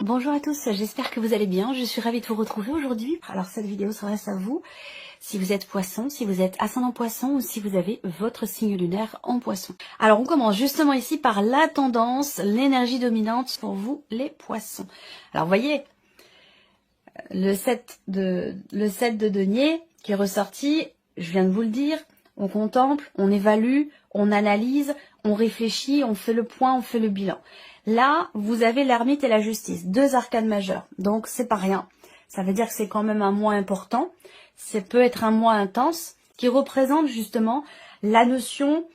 Bonjour à tous, j'espère que vous allez bien. Je suis ravie de vous retrouver aujourd'hui. Alors cette vidéo s'adresse à vous si vous êtes poisson, si vous êtes ascendant poisson ou si vous avez votre signe lunaire en poisson. Alors on commence justement ici par la tendance, l'énergie dominante pour vous les poissons. Alors vous voyez, le 7 de denier qui est ressorti, je viens de vous le dire, on contemple, on évalue, on analyse, on réfléchit, on fait le point, on fait le bilan. Là, vous avez l'ermite et la justice, deux arcanes majeures, donc c'est pas rien. Ça veut dire que c'est quand même un mois important, ça peut être un mois intense, qui représente justement la notion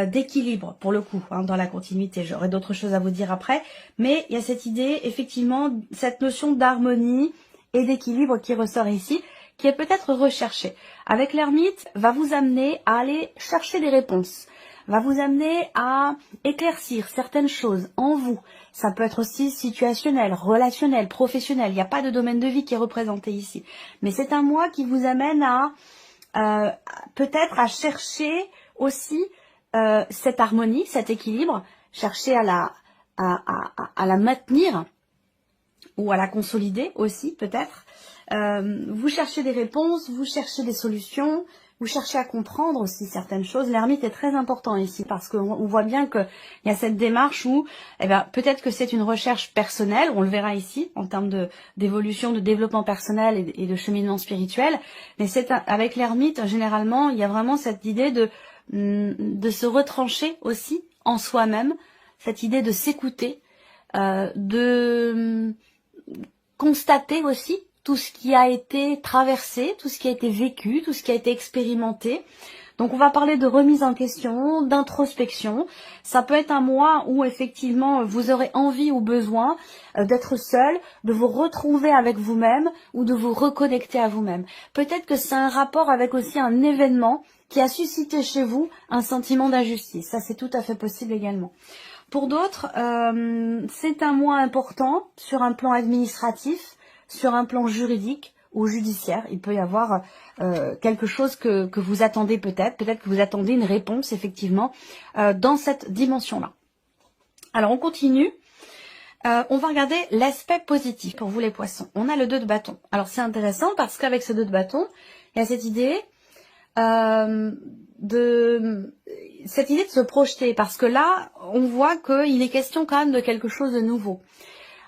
d'équilibre, pour le coup, hein, dans la continuité. J'aurai d'autres choses à vous dire après, mais il y a cette idée, effectivement, cette notion d'harmonie et d'équilibre qui ressort ici, qui est peut-être recherchée. Avec l'ermite, va vous amener à aller chercher des réponses, va vous amener à éclaircir certaines choses en vous. Ça peut être aussi situationnel, relationnel, professionnel. Il n'y a pas de domaine de vie qui est représenté ici. Mais c'est un mois qui vous amène à peut-être à chercher aussi cette harmonie, cet équilibre, chercher à la maintenir ou à la consolider aussi peut-être. Vous cherchez des réponses, vous cherchez des solutions, vous cherchez à comprendre aussi certaines choses. L'ermite est très important ici parce qu'on voit bien qu'il y a cette démarche où peut-être que c'est une recherche personnelle, on le verra ici en termes d'évolution, de développement personnel et de cheminement spirituel, mais avec l'ermite, généralement, il y a vraiment cette idée de se retrancher aussi en soi-même, cette idée de s'écouter, de constater aussi tout ce qui a été traversé, tout ce qui a été vécu, tout ce qui a été expérimenté. Donc on va parler de remise en question, d'introspection. Ça peut être un mois où effectivement vous aurez envie ou besoin d'être seul, de vous retrouver avec vous-même ou de vous reconnecter à vous-même. Peut-être que c'est un rapport avec aussi un événement qui a suscité chez vous un sentiment d'injustice. Ça, c'est tout à fait possible également. Pour d'autres, c'est un mois important sur un plan administratif, sur un plan juridique ou judiciaire. Il peut y avoir quelque chose que vous attendez peut-être que vous attendez une réponse effectivement dans cette dimension-là. Alors on continue. On va regarder l'aspect positif pour vous les poissons. On a le 2 de bâton. Alors c'est intéressant parce qu'avec ce 2 de bâton, il y a cette idée de se projeter, parce que là, on voit qu'il est question quand même de quelque chose de nouveau.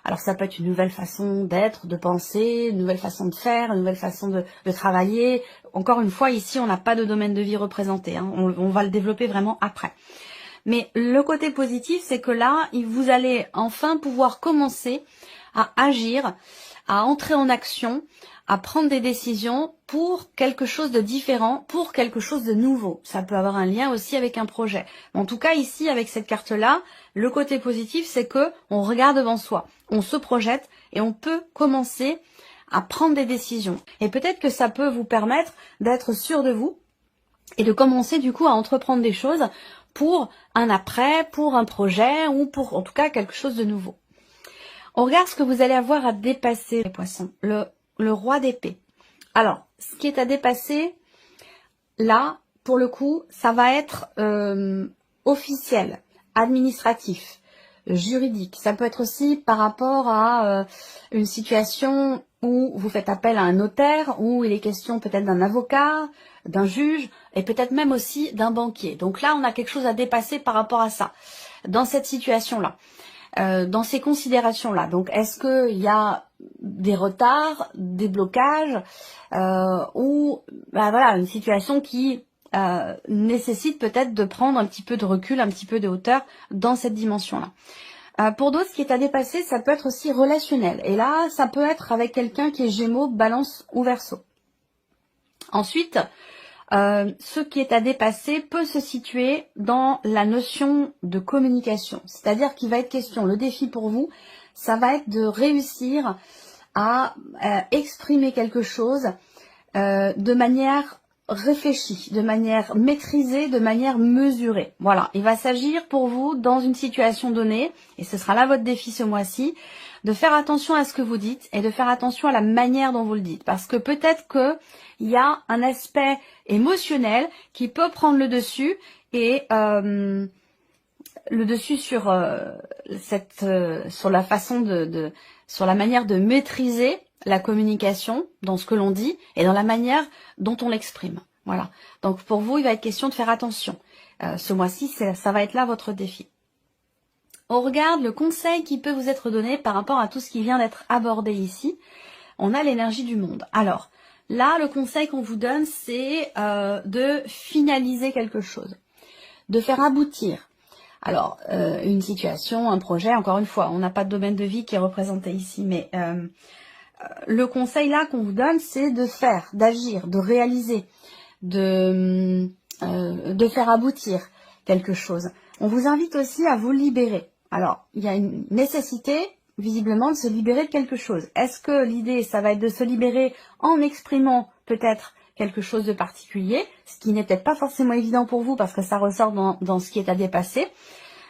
Alors ça peut être une nouvelle façon d'être, de penser, une nouvelle façon de faire, une nouvelle façon de travailler. Encore une fois, ici, on n'a pas de domaine de vie représenté, hein. On va le développer vraiment après. Mais le côté positif, c'est que là, vous allez enfin pouvoir commencer à agir, à entrer en action, à prendre des décisions pour quelque chose de différent, pour quelque chose de nouveau. Ça peut avoir un lien aussi avec un projet. En tout cas, ici, avec cette carte-là, le côté positif, c'est que on regarde devant soi, on se projette et on peut commencer à prendre des décisions. Et peut-être que ça peut vous permettre d'être sûr de vous et de commencer du coup à entreprendre des choses pour un après, pour un projet ou pour en tout cas quelque chose de nouveau. On regarde ce que vous allez avoir à dépasser, les poissons. Le roi d'épée. Alors, ce qui est à dépasser, là, pour le coup, ça va être officiel, administratif, juridique. Ça peut être aussi par rapport à une situation où vous faites appel à un notaire, où il est question peut-être d'un avocat, d'un juge, et peut-être même aussi d'un banquier. Donc là, on a quelque chose à dépasser par rapport à ça, dans cette situation-là. Dans ces considérations-là. Donc, est-ce qu'il y a des retards, des blocages ou voilà, une situation qui nécessite peut-être de prendre un petit peu de recul, un petit peu de hauteur dans cette dimension-là. Pour d'autres, ce qui est à dépasser, ça peut être aussi relationnel. Et là, ça peut être avec quelqu'un qui est Gémeaux, Balance ou Verseau. Ensuite, ce qui est à dépasser peut se situer dans la notion de communication. C'est-à-dire qu'il va être question, le défi pour vous, ça va être de réussir à exprimer quelque chose de manière réfléchie, de manière maîtrisée, de manière mesurée. Voilà, il va s'agir pour vous dans une situation donnée, et ce sera là votre défi ce mois-ci, de faire attention à ce que vous dites et de faire attention à la manière dont vous le dites. Parce que peut-être qu'il y a un aspect émotionnel qui peut prendre le dessus et le dessus sur sur la façon sur la manière de maîtriser la communication dans ce que l'on dit et dans la manière dont on l'exprime. Voilà. Donc pour vous, il va être question de faire attention. Ce mois-ci, ça va être là votre défi. On regarde le conseil qui peut vous être donné par rapport à tout ce qui vient d'être abordé ici. On a l'énergie du monde. Alors, là, le conseil qu'on vous donne, c'est de finaliser quelque chose, de faire aboutir. Alors, une situation, un projet, encore une fois, on n'a pas de domaine de vie qui est représenté ici, mais le conseil là qu'on vous donne, c'est de faire, d'agir, de réaliser, de faire aboutir quelque chose. On vous invite aussi à vous libérer. Alors, il y a une nécessité, visiblement, de se libérer de quelque chose. Est-ce que l'idée, ça va être de se libérer en exprimant peut-être quelque chose de particulier, ce qui n'est peut-être pas forcément évident pour vous parce que ça ressort dans ce qui est à dépasser.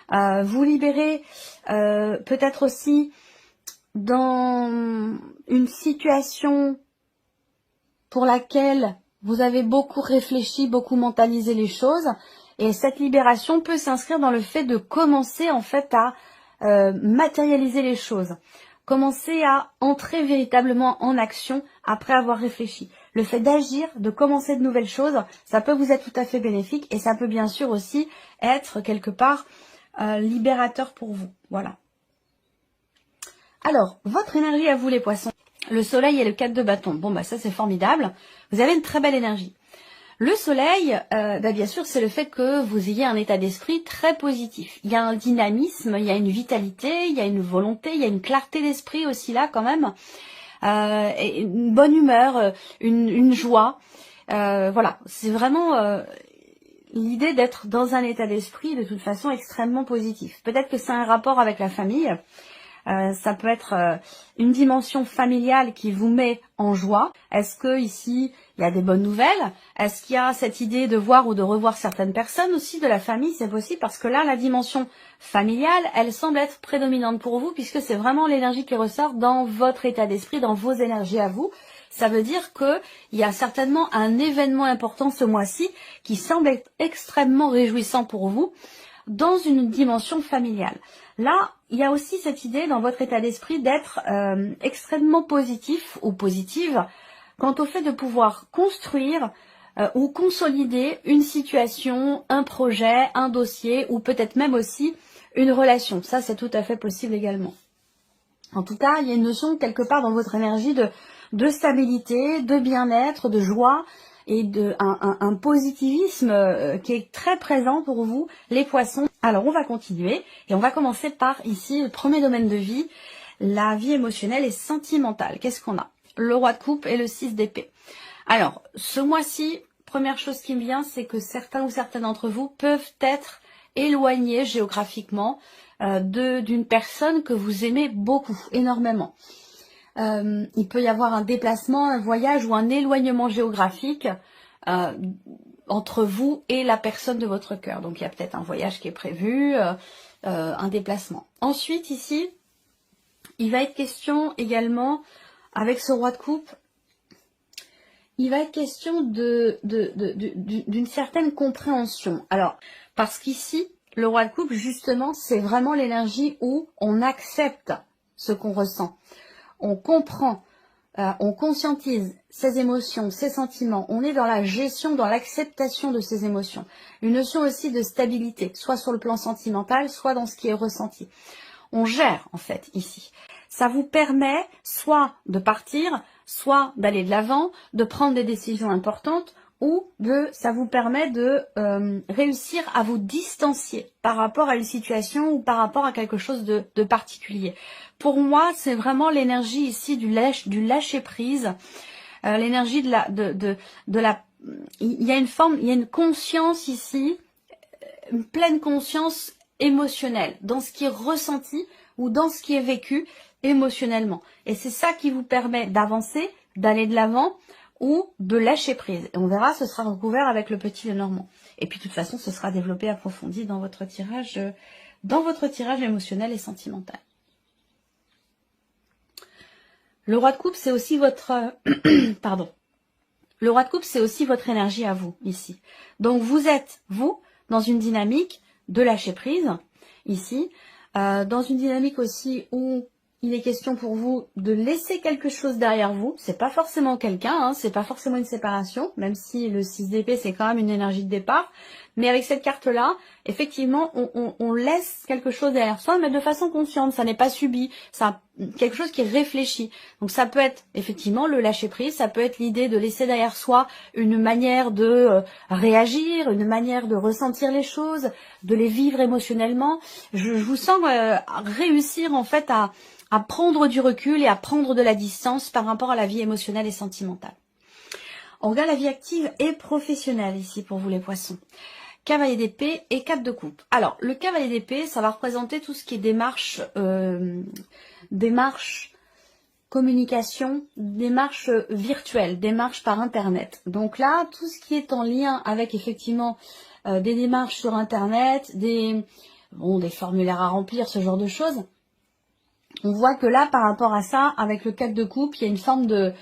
Vous libérer peut-être aussi dans une situation pour laquelle vous avez beaucoup réfléchi, beaucoup mentalisé les choses, et cette libération peut s'inscrire dans le fait de commencer en fait à matérialiser les choses, commencer à entrer véritablement en action après avoir réfléchi. Le fait d'agir, de commencer de nouvelles choses, ça peut vous être tout à fait bénéfique et ça peut bien sûr aussi être quelque part libérateur pour vous. Voilà. Alors, votre énergie à vous les poissons. Le soleil et le 4 de bâton. Bon, bah ça c'est formidable. Vous avez une très belle énergie. Le soleil, bien sûr, c'est le fait que vous ayez un état d'esprit très positif. Il y a un dynamisme, il y a une vitalité, il y a une volonté, il y a une clarté d'esprit aussi là quand même. Et une bonne humeur, une joie. Voilà, c'est vraiment l'idée d'être dans un état d'esprit de toute façon extrêmement positif. Peut-être que c'est un rapport avec la famille. Ça peut être une dimension familiale qui vous met en joie. Est-ce que ici il y a des bonnes nouvelles? Est-ce qu'il y a cette idée de voir ou de revoir certaines personnes aussi de la famille? C'est possible parce que là la dimension familiale, elle semble être prédominante pour vous puisque c'est vraiment l'énergie qui ressort dans votre état d'esprit, dans vos énergies à vous. Ça veut dire que il y a certainement un événement important ce mois-ci qui semble être extrêmement réjouissant pour vous dans une dimension familiale. Là, il y a aussi cette idée dans votre état d'esprit d'être extrêmement positif ou positive quant au fait de pouvoir construire ou consolider une situation, un projet, un dossier ou peut-être même aussi une relation. Ça, c'est tout à fait possible également. En tout cas, il y a une notion quelque part dans votre énergie de stabilité, de bien-être, de joie et un positivisme qui est très présent pour vous, les poissons. Alors, on va continuer et on va commencer par ici le premier domaine de vie, la vie émotionnelle et sentimentale. Qu'est-ce qu'on a? Le roi de coupe et le 6 d'épée. Alors, ce mois-ci, première chose qui me vient, c'est que certains ou certaines d'entre vous peuvent être éloignés géographiquement d'une personne que vous aimez beaucoup, énormément. Il peut y avoir un déplacement, un voyage ou un éloignement géographique entre vous et la personne de votre cœur. Donc il y a peut-être un voyage qui est prévu, un déplacement. Ensuite ici, il va être question également, avec ce roi de coupe, il va être question d'une certaine compréhension. Alors, parce qu'ici, le roi de coupe, justement, c'est vraiment l'énergie où on accepte ce qu'on ressent. On comprend, on conscientise ses émotions, ses sentiments. On est dans la gestion, dans l'acceptation de ses émotions. Une notion aussi de stabilité, soit sur le plan sentimental, soit dans ce qui est ressenti. On gère, en fait, ici. Ça vous permet soit de partir, soit d'aller de l'avant, de prendre des décisions importantes, ou ça vous permet de réussir à vous distancier par rapport à une situation ou par rapport à quelque chose de particulier. Pour moi, c'est vraiment l'énergie ici du lâcher prise, l'énergie il y a une conscience ici, une pleine conscience émotionnelle dans ce qui est ressenti ou dans ce qui est vécu émotionnellement. Et c'est ça qui vous permet d'avancer, d'aller de l'avant, ou de lâcher prise. Et on verra, ce sera recouvert avec le petit Lenormand. Et puis de toute façon, ce sera développé, approfondi dans votre tirage émotionnel et sentimental. Le roi de coupe, c'est aussi votre pardon. Le roi de coupe, c'est aussi votre énergie à vous ici. Donc vous êtes, vous, dans une dynamique de lâcher prise, ici. Dans une dynamique aussi où il est question pour vous de laisser quelque chose derrière vous. C'est pas forcément quelqu'un, hein, c'est pas forcément une séparation, même si le 6 d'épée c'est quand même une énergie de départ. Mais avec cette carte-là, effectivement, on laisse quelque chose derrière soi, mais de façon consciente. Ça n'est pas subi, ça quelque chose qui est réfléchi. Donc ça peut être effectivement le lâcher prise, ça peut être l'idée de laisser derrière soi une manière de réagir, une manière de ressentir les choses, de les vivre émotionnellement. Je vous sens réussir en fait à prendre du recul et à prendre de la distance par rapport à la vie émotionnelle et sentimentale. On regarde la vie active et professionnelle ici pour vous les poissons. Cavalier d'épée et 4 de coupe. Alors, le cavalier d'épée, ça va représenter tout ce qui est démarche, communication, démarche virtuelle, démarche par Internet. Donc là, tout ce qui est en lien avec effectivement des démarches sur Internet, des formulaires à remplir, ce genre de choses. On voit que là, par rapport à ça, avec le 4 de coupe, il y a une forme de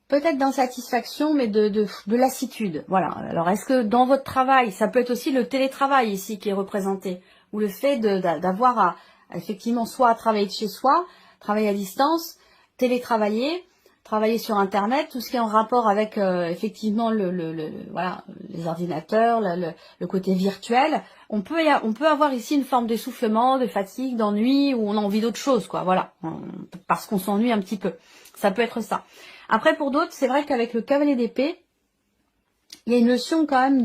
peut-être d'insatisfaction, mais de lassitude. Voilà. Alors, est-ce que dans votre travail, ça peut être aussi le télétravail ici qui est représenté, ou le fait d'avoir à effectivement soit à travailler de chez soi, travailler à distance, télétravailler, travailler sur Internet, tout ce qui est en rapport avec effectivement voilà, les ordinateurs, le côté virtuel. On peut avoir ici une forme d'essoufflement, de fatigue, d'ennui, où on a envie d'autre chose, quoi. Voilà, parce qu'on s'ennuie un petit peu. Ça peut être ça. Après, pour d'autres, c'est vrai qu'avec le cavalier d'épée, il y a une notion quand même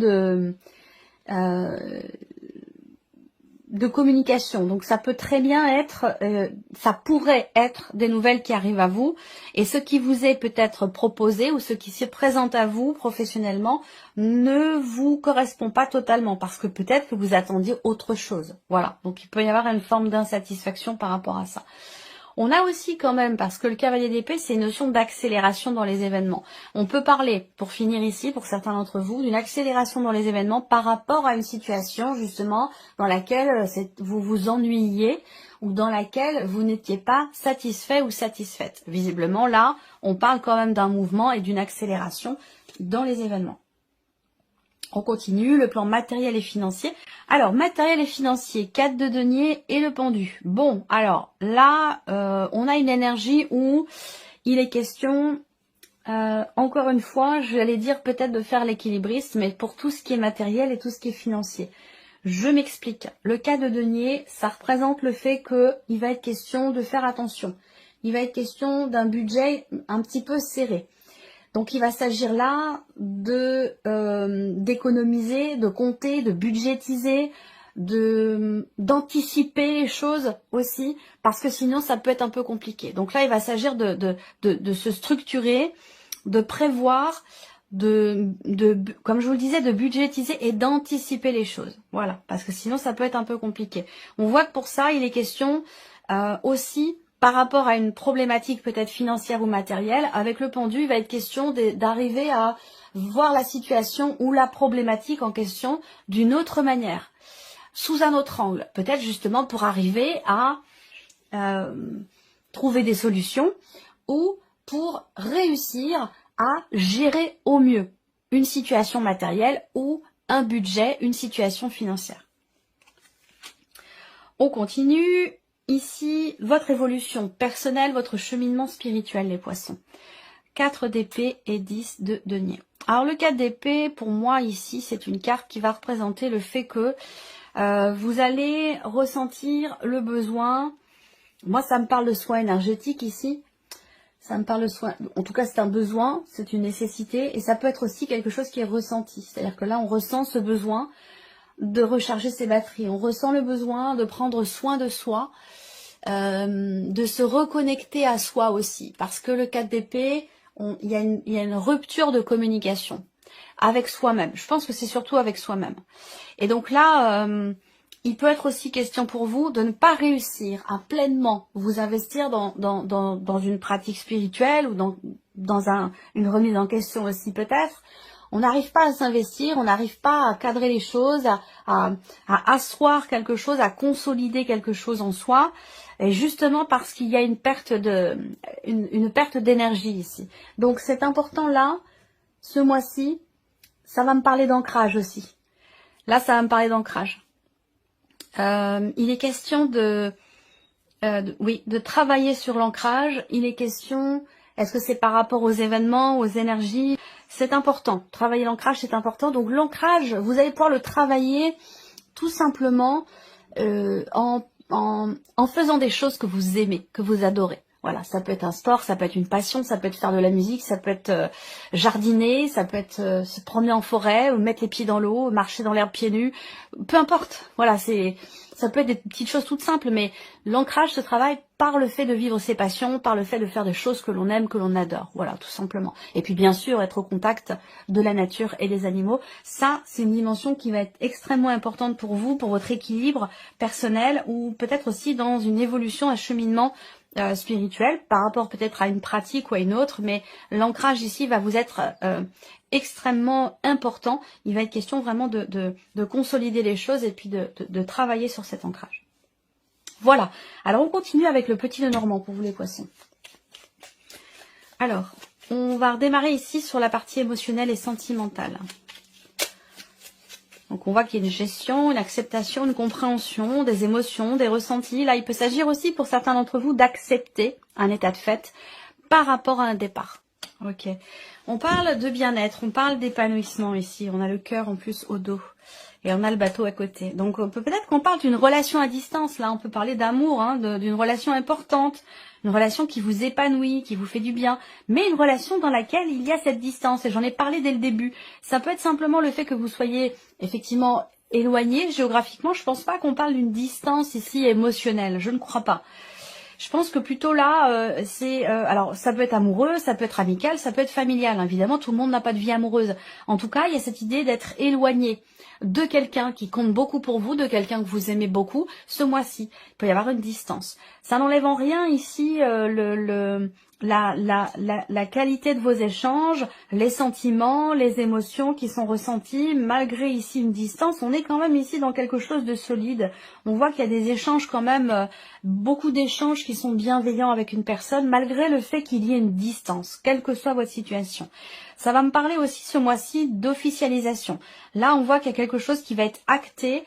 de communication. Donc ça peut très bien être, ça pourrait être des nouvelles qui arrivent à vous, et ce qui vous est peut-être proposé ou ce qui se présente à vous professionnellement ne vous correspond pas totalement, parce que peut-être que vous attendiez autre chose. Voilà, donc il peut y avoir une forme d'insatisfaction par rapport à ça. On a aussi quand même, parce que le cavalier d'épée, c'est une notion d'accélération dans les événements. On peut parler, pour finir ici, pour certains d'entre vous, d'une accélération dans les événements par rapport à une situation, justement, dans laquelle vous vous ennuyiez ou dans laquelle vous n'étiez pas satisfait ou satisfaite. Visiblement, là, on parle quand même d'un mouvement et d'une accélération dans les événements. On continue, le plan matériel et financier. Alors, matériel et financier, 4 de denier et le pendu. Bon, alors là, on a une énergie où il est question, encore une fois, j'allais dire peut-être de faire l'équilibriste, mais pour tout ce qui est matériel et tout ce qui est financier. Je m'explique. Le 4 de denier, ça représente le fait qu'il va être question de faire attention. Il va être question d'un budget un petit peu serré. Donc, il va s'agir là d'économiser, de compter, de budgétiser, d'anticiper les choses aussi, parce que sinon, ça peut être un peu compliqué. Donc là, il va s'agir de se structurer, de prévoir, comme je vous le disais, de budgétiser et d'anticiper les choses. Voilà, parce que sinon, ça peut être un peu compliqué. On voit que pour ça, il est question aussi, par rapport à une problématique peut-être financière ou matérielle, avec le pendu, il va être question d'arriver à voir la situation ou la problématique en question d'une autre manière, sous un autre angle. Peut-être justement pour arriver à trouver des solutions ou pour réussir à gérer au mieux une situation matérielle ou un budget, une situation financière. On continue. Ici, votre évolution personnelle, votre cheminement spirituel, les poissons. 4 d'épée et 10 de denier. Alors, le 4 d'épée, pour moi, ici, c'est une carte qui va représenter le fait que vous allez ressentir le besoin. Moi, ça me parle de soin énergétique ici. Ça me parle de soin. En tout cas, c'est un besoin, c'est une nécessité. Et ça peut être aussi quelque chose qui est ressenti. C'est-à-dire que là, on ressent ce besoin de recharger ses batteries. On ressent le besoin de prendre soin de soi, de se reconnecter à soi aussi. Parce que le 4 d'épée, il y a une rupture de communication avec soi-même. Je pense que c'est surtout avec soi-même. Et donc là, il peut être aussi question pour vous de ne pas réussir à pleinement vous investir dans une pratique spirituelle ou dans une remise en question aussi peut-être. On n'arrive pas à s'investir, on n'arrive pas à cadrer les choses, à asseoir quelque chose, à consolider quelque chose en soi, et justement parce qu'il y a une perte d'énergie ici. Donc c'est important là, ce mois-ci, ça va me parler d'ancrage aussi. Là, ça va me parler d'ancrage. Il est question oui, de travailler sur l'ancrage. Il est question, est-ce que c'est par rapport aux événements, aux énergies? C'est important. Travailler l'ancrage, c'est important. Donc l'ancrage, vous allez pouvoir le travailler tout simplement en faisant des choses que vous aimez, que vous adorez. Voilà, ça peut être un sport, ça peut être une passion, ça peut être faire de la musique, ça peut être jardiner, ça peut être se promener en forêt, ou mettre les pieds dans l'eau, marcher dans l'herbe pieds nus, peu importe. Voilà, ça peut être des petites choses toutes simples, mais l'ancrage se travaille par le fait de vivre ses passions, par le fait de faire des choses que l'on aime, que l'on adore. Voilà, tout simplement. Et puis bien sûr, être au contact de la nature et des animaux. Ça, c'est une dimension qui va être extrêmement importante pour vous, pour votre équilibre personnel, ou peut-être aussi dans une évolution, un cheminement spirituel par rapport peut-être à une pratique ou à une autre, mais l'ancrage ici va vous être extrêmement important. Il va être question vraiment de consolider les choses et puis de travailler sur cet ancrage. Voilà, alors on continue avec le petit Lenormand pour vous les poissons. Alors, on va redémarrer ici sur la partie émotionnelle et sentimentale. Donc on voit qu'il y a une gestion, une acceptation, une compréhension des émotions, des ressentis. Là, il peut s'agir aussi pour certains d'entre vous d'accepter un état de fait par rapport à un départ. Ok. On parle de bien-être, on parle d'épanouissement ici. On a le cœur en plus au dos et on a le bateau à côté. Donc peut-être qu'on parle d'une relation à distance. Là, on peut parler d'amour, hein, d'une relation importante. Une relation qui vous épanouit, qui vous fait du bien, mais une relation dans laquelle il y a cette distance, et j'en ai parlé dès le début. Ça peut être simplement le fait que vous soyez effectivement éloigné géographiquement. Je pense pas qu'on parle d'une distance ici émotionnelle, je ne crois pas. Je pense que plutôt là, alors ça peut être amoureux, ça peut être amical, ça peut être familial. Évidemment, tout le monde n'a pas de vie amoureuse. En tout cas, il y a cette idée d'être éloigné de quelqu'un qui compte beaucoup pour vous, de quelqu'un que vous aimez beaucoup. Ce mois-ci, il peut y avoir une distance. Ça n'enlève en rien ici la qualité de vos échanges, les sentiments, les émotions qui sont ressentis, malgré ici une distance. On est quand même ici dans quelque chose de solide. On voit qu'il y a des échanges quand même, beaucoup d'échanges qui sont bienveillants avec une personne, malgré le fait qu'il y ait une distance, quelle que soit votre situation. Ça va me parler aussi ce mois-ci d'officialisation. Là, on voit qu'il y a quelque chose qui va être acté,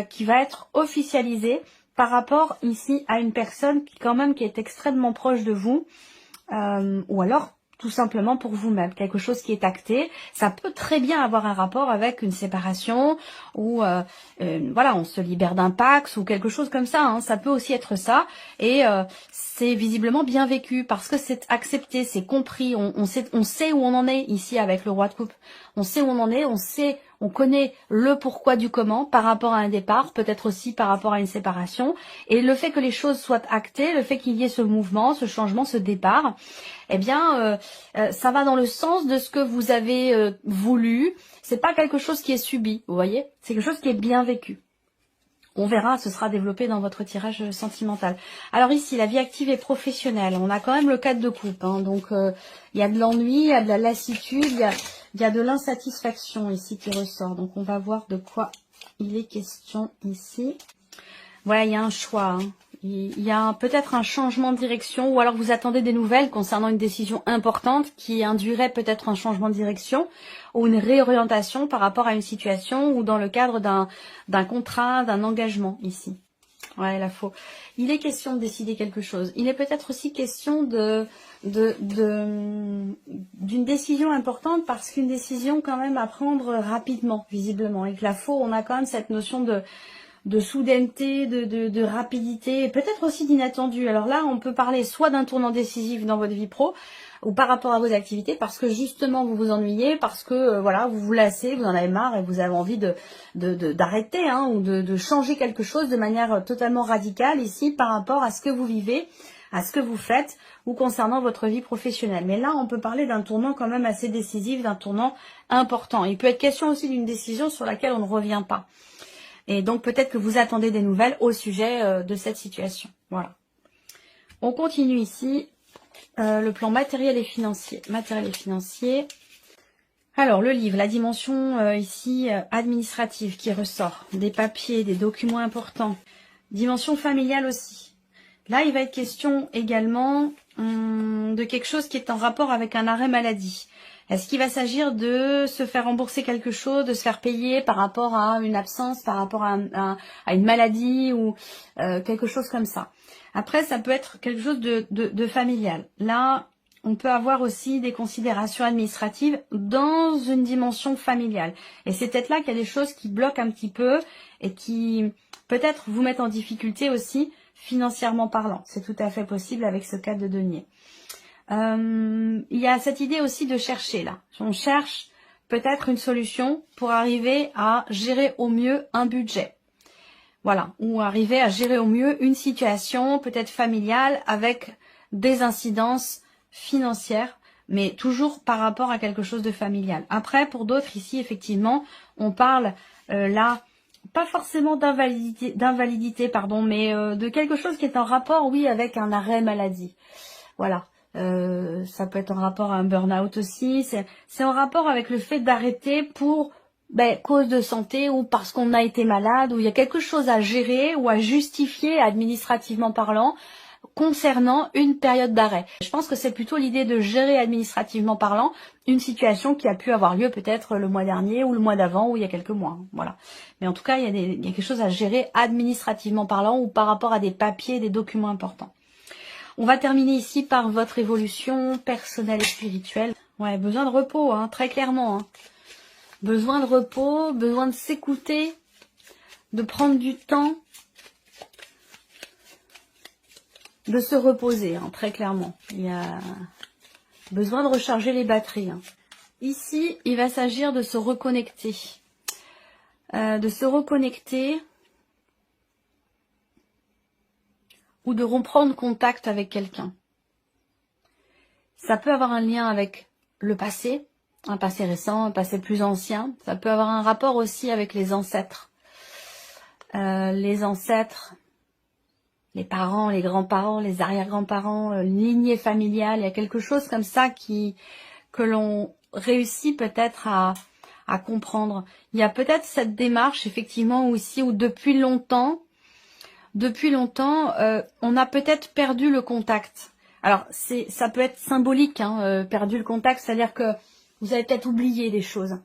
qui va être officialisé par rapport ici à une personne qui est extrêmement proche de vous, ou alors tout simplement pour vous-même, quelque chose qui est acté. Ça peut très bien avoir un rapport avec une séparation ou voilà, on se libère d'un Pax ou quelque chose comme ça, hein. Ça peut aussi être ça et c'est visiblement bien vécu parce que c'est accepté, c'est compris, on sait où on en est ici avec le roi de coupe. On sait où on en est, on connaît le pourquoi du comment par rapport à un départ, peut-être aussi par rapport à une séparation. Et le fait que les choses soient actées, le fait qu'il y ait ce mouvement, ce changement, ce départ, eh bien, ça va dans le sens de ce que vous avez voulu. C'est pas quelque chose qui est subi, vous voyez. C'est quelque chose qui est bien vécu. On verra, ce sera développé dans votre tirage sentimental. Alors ici, la vie active et professionnelle. On a quand même le 4 de coupe. Hein, donc, il y a de l'ennui, il y a de la lassitude, il y a de l'insatisfaction ici qui ressort. Donc, on va voir de quoi il est question ici. Voilà, il y a un choix. Hein. Il y a peut-être un changement de direction ou alors vous attendez des nouvelles concernant une décision importante qui induirait peut-être un changement de direction ou une réorientation par rapport à une situation ou dans le cadre d'un contrat, d'un engagement ici. Ouais, là, faut. Il est question de décider quelque chose. Il est peut-être aussi question d'une décision importante parce qu'une décision quand même à prendre rapidement, visiblement. Et que la faux, on a quand même cette notion de soudaineté, de rapidité, et peut-être aussi d'inattendu. Alors là, on peut parler soit d'un tournant décisif dans votre vie pro, ou par rapport à vos activités, parce que justement vous vous ennuyez, parce que voilà, vous vous lassez, vous en avez marre et vous avez envie d'arrêter, hein, ou de changer quelque chose de manière totalement radicale ici par rapport à ce que vous vivez, à ce que vous faites, ou concernant votre vie professionnelle. Mais là, on peut parler d'un tournant quand même assez décisif, d'un tournant important. Il peut être question aussi d'une décision sur laquelle on ne revient pas. Et donc peut-être que vous attendez des nouvelles au sujet de cette situation. Voilà. On continue ici. Le plan matériel et financier. Matériel et financier. Alors le livre, la dimension ici administrative qui ressort. Des papiers, des documents importants. Dimension familiale aussi. Là, il va être question également de quelque chose qui est en rapport avec un arrêt maladie. Est-ce qu'il va s'agir de se faire rembourser quelque chose, de se faire payer par rapport à une absence, par rapport à une maladie ou quelque chose comme ça. Après, ça peut être quelque chose de familial. Là, on peut avoir aussi des considérations administratives dans une dimension familiale. Et c'est peut-être là qu'il y a des choses qui bloquent un petit peu et qui peut-être vous mettent en difficulté aussi financièrement parlant. C'est tout à fait possible avec ce cas de denier. Il y a cette idée aussi de chercher là. On cherche peut-être une solution pour arriver à gérer au mieux un budget. Voilà, ou arriver à gérer au mieux une situation peut-être familiale avec des incidences financières, mais toujours par rapport à quelque chose de familial. Après, pour d'autres ici, effectivement, on parle là, pas forcément d'invalidité, pardon, mais de quelque chose qui est en rapport, oui, avec un arrêt maladie. Voilà. Ça peut être en rapport à un burn-out aussi. C'est en rapport avec le fait d'arrêter pour cause de santé ou parce qu'on a été malade ou il y a quelque chose à gérer ou à justifier administrativement parlant concernant une période d'arrêt. Je pense que c'est plutôt l'idée de gérer administrativement parlant une situation qui a pu avoir lieu peut-être le mois dernier ou le mois d'avant ou il y a quelques mois. Voilà. Mais en tout cas, il y a quelque chose à gérer administrativement parlant ou par rapport à des papiers, des documents importants. On va terminer ici par votre évolution personnelle et spirituelle. Ouais, besoin de repos, hein, très clairement. Hein. Besoin de repos, besoin de s'écouter, de prendre du temps, de se reposer, hein, très clairement. Il y a besoin de recharger les batteries. Hein. Ici, il va s'agir de se reconnecter. Ou de reprendre contact avec quelqu'un. Ça peut avoir un lien avec le passé, un passé récent, un passé plus ancien. Ça peut avoir un rapport aussi avec les ancêtres. Les ancêtres, les parents, les grands-parents, les arrière-grands-parents, lignée familiale. Il y a quelque chose comme ça que l'on réussit peut-être à comprendre. Il y a peut-être cette démarche, effectivement, aussi, où depuis longtemps, on a peut-être perdu le contact. Alors, ça peut être symbolique, hein, perdu le contact, c'est-à-dire que vous avez peut-être oublié des choses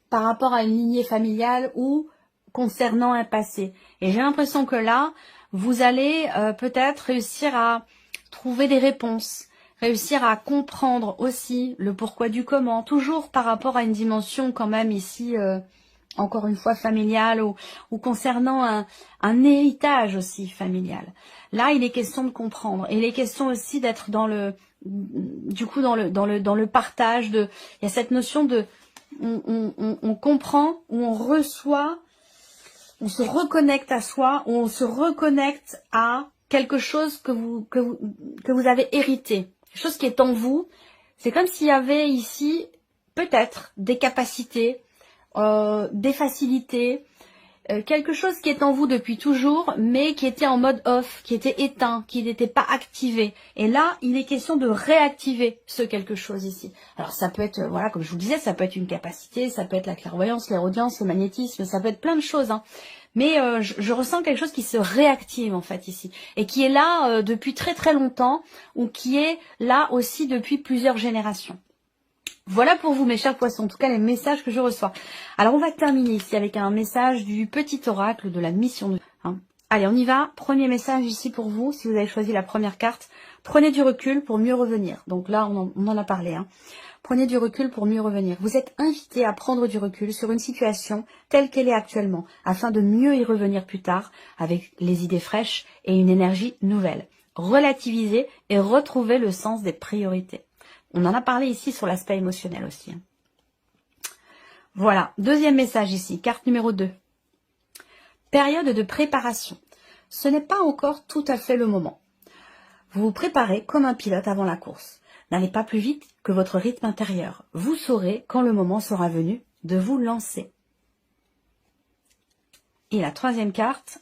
par rapport à une lignée familiale ou concernant un passé. Et j'ai l'impression que là, vous allez peut-être réussir à trouver des réponses, réussir à comprendre aussi le pourquoi du comment, toujours par rapport à une dimension quand même ici... encore une fois familiale ou concernant un héritage aussi familial. Là, il est question de comprendre. Et il est question aussi d'être dans le partage de, il y a cette notion de, on comprend, ou on reçoit, on se reconnecte à soi, ou on se reconnecte à quelque chose que vous avez hérité. Quelque chose qui est en vous. C'est comme s'il y avait ici, peut-être, des capacités, des facilités, quelque chose qui est en vous depuis toujours, mais qui était en mode off, qui était éteint, qui n'était pas activé. Et là, il est question de réactiver ce quelque chose ici. Alors ça peut être, voilà, comme je vous disais, ça peut être une capacité, ça peut être la clairvoyance, l'audience, le magnétisme, ça peut être plein de choses. Hein. Mais je ressens quelque chose qui se réactive en fait ici, et qui est là depuis très très longtemps, ou qui est là aussi depuis plusieurs générations. Voilà pour vous mes chers poissons, en tout cas les messages que je reçois. Alors on va terminer ici avec un message du petit oracle de la mission de... Hein. Allez, on y va. Premier message ici pour vous, si vous avez choisi la première carte. Prenez du recul pour mieux revenir. Donc là, on en a parlé. Hein. Prenez du recul pour mieux revenir. Vous êtes invité à prendre du recul sur une situation telle qu'elle est actuellement, afin de mieux y revenir plus tard, avec les idées fraîches et une énergie nouvelle. Relativiser et retrouver le sens des priorités. On en a parlé ici sur l'aspect émotionnel aussi. Voilà, deuxième message ici, carte numéro 2. Période de préparation. Ce n'est pas encore tout à fait le moment. Vous vous préparez comme un pilote avant la course. N'allez pas plus vite que votre rythme intérieur. Vous saurez quand le moment sera venu de vous lancer. Et la troisième carte,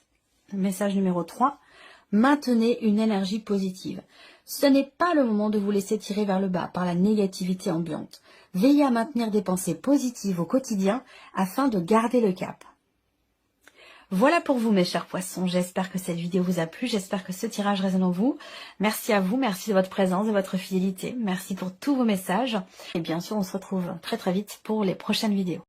message numéro 3. Maintenez une énergie positive. Ce n'est pas le moment de vous laisser tirer vers le bas par la négativité ambiante. Veillez à maintenir des pensées positives au quotidien afin de garder le cap. Voilà pour vous mes chers poissons, j'espère que cette vidéo vous a plu, j'espère que ce tirage résonne en vous. Merci à vous, merci de votre présence, de votre fidélité, merci pour tous vos messages. Et bien sûr on se retrouve très très vite pour les prochaines vidéos.